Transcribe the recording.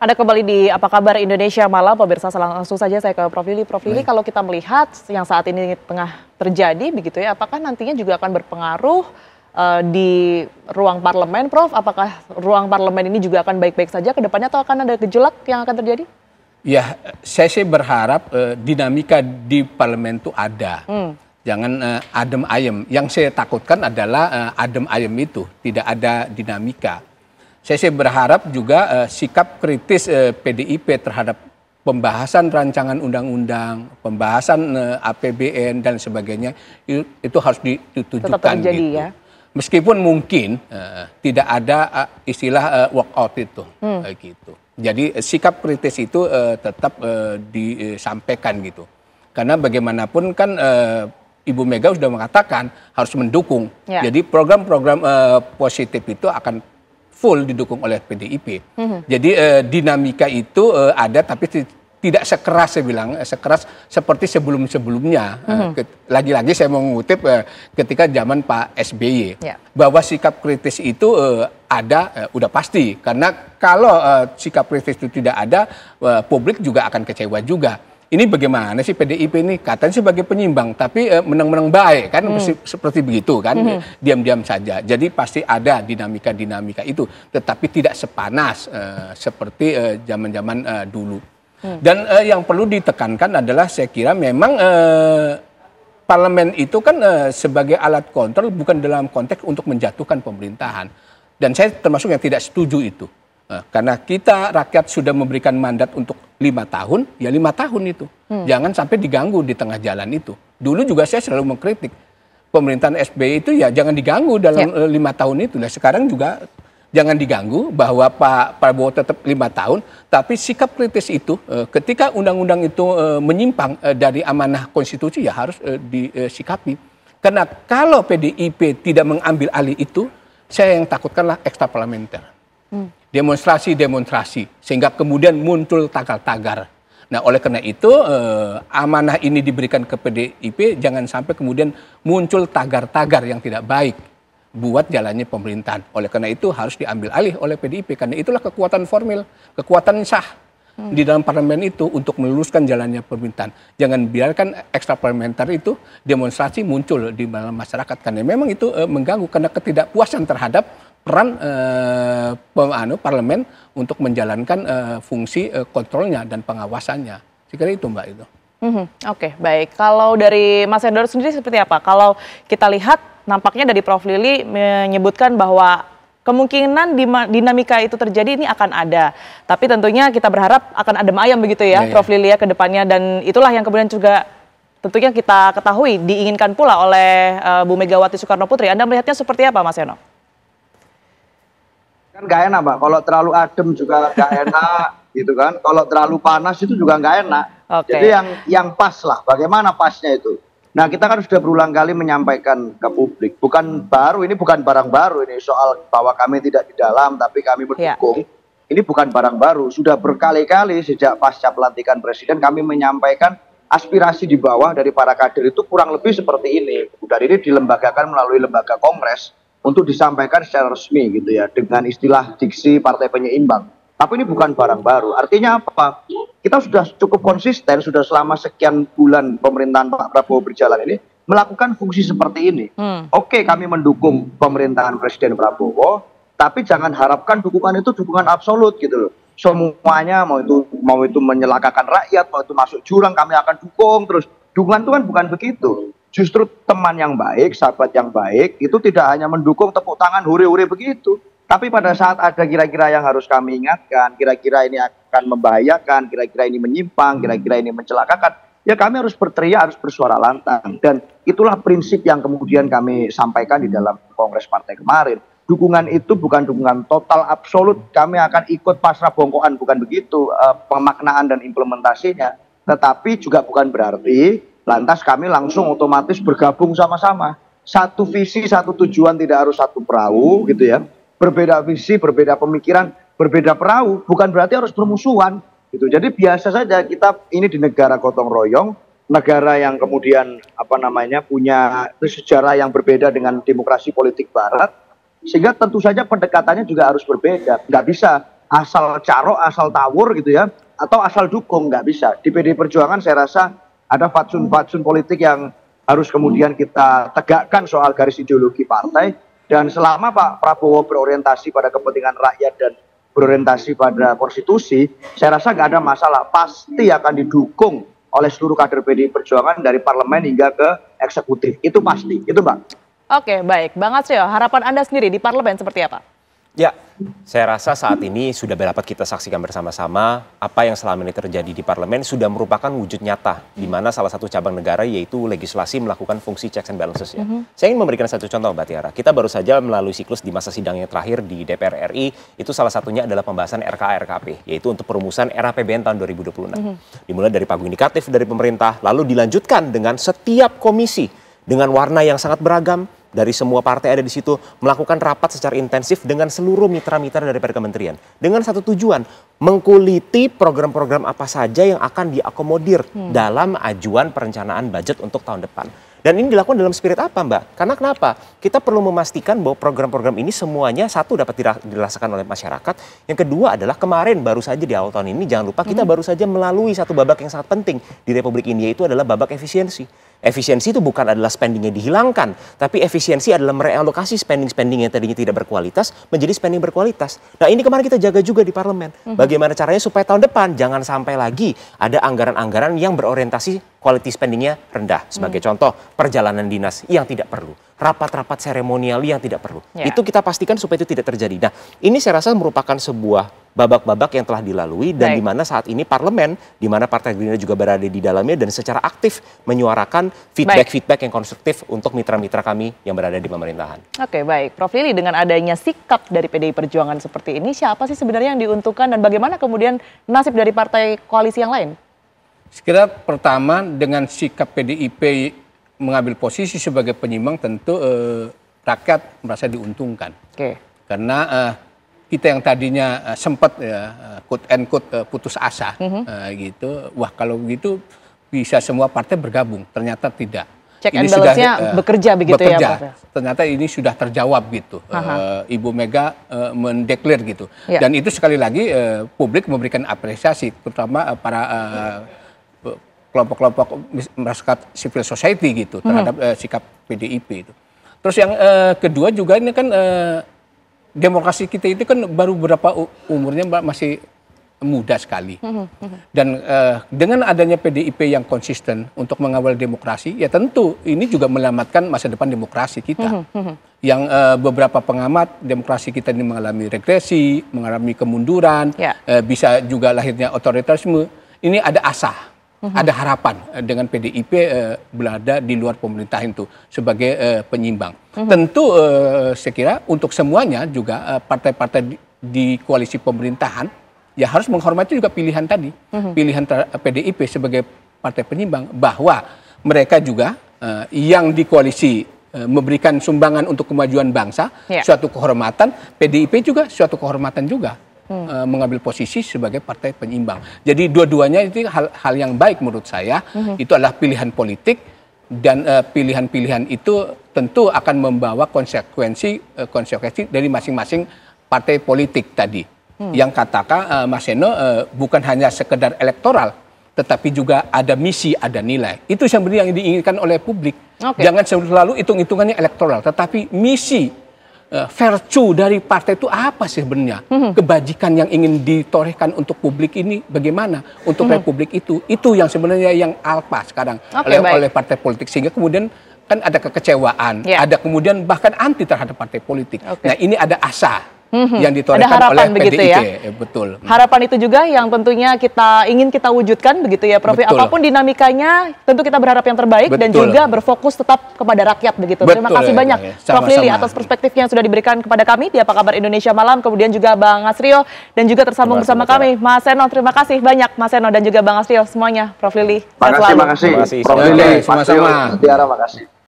Anda kembali di Apa Kabar Indonesia Malam, pemirsa. Langsung saja saya ke Prof. Lili. Prof. Lili, kalau kita melihat yang saat ini tengah terjadi begitu ya, apakah nantinya juga akan berpengaruh di ruang parlemen, Prof? Apakah ruang parlemen ini juga akan baik-baik saja ke depannya atau akan ada gejolak yang akan terjadi? Ya, saya sih berharap dinamika di parlemen itu ada. Jangan adem ayem. Yang saya takutkan adalah adem ayem itu, tidak ada dinamika. Saya sih berharap juga sikap kritis PDIP terhadap pembahasan rancangan undang-undang, pembahasan APBN dan sebagainya itu harus ditujukan gitu. Ya? Meskipun mungkin tidak ada istilah walkout itu, gitu. Jadi sikap kritis itu tetap disampaikan gitu. Karena bagaimanapun kan Ibu Mega sudah mengatakan harus mendukung. Ya. Jadi program-program positif itu akan full didukung oleh PDIP. Jadi dinamika itu ada tapi tidak sekeras, saya bilang, sekeras seperti sebelum-sebelumnya. Lagi-lagi saya mau mengutip ketika zaman Pak SBY. Bahwa sikap kritis itu ada, udah pasti. Karena kalau sikap kritis itu tidak ada, publik juga akan kecewa juga. Ini bagaimana sih PDIP ini? Katanya sebagai penyimbang, tapi menang-menang baik kan, seperti begitu kan, diam-diam saja. Jadi pasti ada dinamika-dinamika itu, tetapi tidak sepanas seperti zaman-zaman dulu. Dan yang perlu ditekankan adalah saya kira memang parlemen itu kan sebagai alat kontrol bukan dalam konteks untuk menjatuhkan pemerintahan. Dan saya termasuk yang tidak setuju itu. Karena kita rakyat sudah memberikan mandat untuk 5 tahun, ya 5 tahun itu. Jangan sampai diganggu di tengah jalan itu. Dulu juga saya selalu mengkritik pemerintahan SBY itu ya jangan diganggu dalam 5 tahun itu. Nah sekarang juga jangan diganggu bahwa Pak Prabowo tetap 5 tahun, tapi sikap kritis itu ketika undang-undang itu menyimpang dari amanah konstitusi ya harus disikapi. Karena kalau PDIP tidak mengambil alih itu, saya yang takutkanlah ekstraparlamenter. Demonstrasi-demonstrasi sehingga kemudian muncul tagar-tagar. Nah oleh karena itu amanah ini diberikan ke PDIP jangan sampai kemudian muncul tagar-tagar yang tidak baik buat jalannya pemerintahan. Oleh karena itu harus diambil alih oleh PDIP karena itulah kekuatan formil, kekuatan sah di dalam parlemen itu untuk meluruskan jalannya pemerintahan. Jangan biarkan ekstraparlamenter itu demonstrasi muncul di dalam masyarakat karena memang itu mengganggu karena ketidakpuasan terhadap peran parlemen untuk menjalankan fungsi kontrolnya dan pengawasannya. Saya kira itu Mbak itu. Oke, baik. Kalau dari Mas Endor sendiri seperti apa? Kalau kita lihat nampaknya dari Prof. Lili menyebutkan bahwa kemungkinan dinamika itu terjadi ini akan ada. Tapi tentunya kita berharap akan adem ayam begitu ya, Prof. Lili ya ke depannya. Dan itulah yang kemudian juga tentunya kita ketahui diinginkan pula oleh Bu Megawati Soekarno Putri. Anda melihatnya seperti apa Mas Eno? Kan nggak enak Pak, kalau terlalu adem juga nggak enak gitu kan, kalau terlalu panas itu juga nggak enak. Jadi yang pas lah, bagaimana pasnya itu. Nah kita kan sudah berulang kali menyampaikan ke publik, bukan baru, ini bukan barang baru ini soal bahwa kami tidak di dalam tapi kami mendukung. Ini bukan barang baru, sudah berkali-kali sejak pasca pelantikan presiden kami menyampaikan aspirasi di bawah dari para kader itu kurang lebih seperti ini. Dan ini dilembagakan melalui lembaga kongres untuk disampaikan secara resmi gitu ya dengan istilah diksi partai penyeimbang. Tapi ini bukan barang baru. Artinya apa? Kita sudah cukup konsisten sudah selama sekian bulan pemerintahan Pak Prabowo berjalan ini melakukan fungsi seperti ini. Oke, kami mendukung pemerintahan Presiden Prabowo, tapi jangan harapkan dukungan itu dukungan absolut gitu loh. Semuanya mau itu menyelakakan rakyat, mau itu masuk jurang kami akan dukung terus. Dukungan itu kan bukan begitu. Justru teman yang baik, sahabat yang baik, itu tidak hanya mendukung tepuk tangan hore-hore begitu. Tapi pada saat ada kira-kira yang harus kami ingatkan, kira-kira ini akan membahayakan, kira-kira ini menyimpang, kira-kira ini mencelakakan, ya kami harus berteriak, harus bersuara lantang. Dan itulah prinsip yang kemudian kami sampaikan di dalam Kongres Partai kemarin. Dukungan itu bukan dukungan total absolut, kami akan ikut pasrah bongkoan, bukan begitu pemaknaan dan implementasinya. Tetapi juga bukan berarti lantas kami langsung otomatis bergabung sama-sama. Satu visi, satu tujuan, tidak harus satu perahu gitu ya. Berbeda visi, berbeda pemikiran, berbeda perahu, bukan berarti harus bermusuhan gitu. Jadi biasa saja kita ini di negara gotong royong, negara yang kemudian punya sejarah yang berbeda dengan demokrasi politik barat, sehingga tentu saja pendekatannya juga harus berbeda. Nggak bisa asal carok, asal tawur gitu ya, atau asal dukung, nggak bisa. Di PDI Perjuangan saya rasa ada fatsun-fatsun politik yang harus kemudian kita tegakkan soal garis ideologi partai, dan selama Pak Prabowo berorientasi pada kepentingan rakyat dan berorientasi pada konstitusi, saya rasa nggak ada masalah, pasti akan didukung oleh seluruh kader PDI Perjuangan dari parlemen hingga ke eksekutif, itu pasti, itu Mbak. Oke, baik. Bang Asrio, harapan Anda sendiri di parlemen seperti apa? Ya, saya rasa saat ini sudah dapat kita saksikan bersama-sama apa yang selama ini terjadi di parlemen sudah merupakan wujud nyata di mana salah satu cabang negara yaitu legislasi melakukan fungsi checks and balances ya. Saya ingin memberikan satu contoh Mbak Tiara. Kita baru saja melalui siklus di masa sidang yang terakhir di DPR RI, itu salah satunya adalah pembahasan RKA-RKP, yaitu untuk perumusan era APBN tahun 2026. Dimulai dari pagu indikatif dari pemerintah, lalu dilanjutkan dengan setiap komisi dengan warna yang sangat beragam, dari semua partai ada di situ, melakukan rapat secara intensif dengan seluruh mitra-mitra daripada kementerian. Dengan satu tujuan, mengkuliti program-program apa saja yang akan diakomodir dalam ajuan perencanaan budget untuk tahun depan. Dan ini dilakukan dalam spirit apa Mbak? Karena kenapa? Kita perlu memastikan bahwa program-program ini semuanya satu dapat dirasakan oleh masyarakat. Yang kedua adalah kemarin baru saja di awal tahun ini, jangan lupa kita baru saja melalui satu babak yang sangat penting di Republik ini, yaitu adalah babak efisiensi. Efisiensi itu bukan adalah spendingnya dihilangkan, tapi efisiensi adalah merealokasi spending-spending yang tadinya tidak berkualitas menjadi spending berkualitas. Nah ini kemarin kita jaga juga di parlemen. Bagaimana caranya supaya tahun depan jangan sampai lagi ada anggaran-anggaran yang berorientasi quality spendingnya rendah. Sebagai contoh, perjalanan dinas yang tidak perlu, rapat-rapat seremonial yang tidak perlu. Itu kita pastikan supaya itu tidak terjadi. Nah ini saya rasa merupakan sebuah babak-babak yang telah dilalui dan di mana saat ini parlemen, di mana Partai Gerindra juga berada di dalamnya dan secara aktif menyuarakan feedback-feedback yang konstruktif untuk mitra-mitra kami yang berada di pemerintahan. Oke, baik. Prof Lili, dengan adanya sikap dari PDI Perjuangan seperti ini, siapa sih sebenarnya yang diuntungkan dan bagaimana kemudian nasib dari partai koalisi yang lain? Sekira pertama dengan sikap PDIP mengambil posisi sebagai penyimbang tentu rakyat merasa diuntungkan. Karena kita yang tadinya sempat quote and quote putus asa gitu, wah kalau begitu bisa semua partai bergabung, ternyata tidak. Check and balance-nya bekerja begitu ya Pak? Ternyata ini sudah terjawab gitu. Ibu Mega mendeklar gitu. Dan itu sekali lagi publik memberikan apresiasi, terutama para kelompok-kelompok masyarakat civil society gitu terhadap sikap PDIP itu. Terus yang kedua juga ini kan demokrasi kita itu kan baru berapa umurnya masih muda sekali. Dan dengan adanya PDIP yang konsisten untuk mengawal demokrasi, ya tentu ini juga menyelamatkan masa depan demokrasi kita. Yang beberapa pengamat demokrasi kita ini mengalami regresi, mengalami kemunduran, bisa juga lahirnya otoritarisme. Ini ada asa. Ada harapan dengan PDIP berada di luar pemerintahan itu sebagai penyimbang. Tentu saya kira untuk semuanya juga partai-partai di koalisi pemerintahan ya harus menghormati juga pilihan tadi. Pilihan PDIP sebagai partai penyimbang bahwa mereka juga yang di koalisi memberikan sumbangan untuk kemajuan bangsa, suatu kehormatan, PDIP juga suatu kehormatan juga. Mengambil posisi sebagai partai penyimbang. Jadi dua-duanya itu hal yang baik menurut saya. Itu adalah pilihan politik dan pilihan-pilihan itu tentu akan membawa konsekuensi dari masing-masing partai politik tadi. Yang katakan Mas Seno bukan hanya sekedar elektoral, tetapi juga ada misi, ada nilai. Itu sebenarnya yang diinginkan oleh publik. Jangan selalu hitung-hitungannya elektoral, tetapi misi, virtue dari partai itu apa sih sebenarnya? Kebajikan yang ingin ditorehkan untuk publik ini bagaimana? Untuk republik itu yang sebenarnya yang alpa sekarang oleh partai politik. Sehingga kemudian kan ada kekecewaan, ada kemudian bahkan anti terhadap partai politik. Nah ini ada asa yang ditorehkan oleh PDIP. Ya? Betul. Harapan itu juga yang tentunya ingin kita wujudkan begitu ya Prof. Apapun dinamikanya tentu kita berharap yang terbaik dan juga berfokus tetap kepada rakyat begitu. Terima kasih banyak Prof. Lili atas perspektifnya yang sudah diberikan kepada kami di Apa Kabar Indonesia Malam. Kemudian juga Bang Asrio dan juga tersambung bersama kami Mas Seno. Terima kasih banyak Mas Seno dan juga Bang Asrio semuanya. Prof. Lili. Terima kasih. Prof. Lili, sama-sama. Tiara, makasih.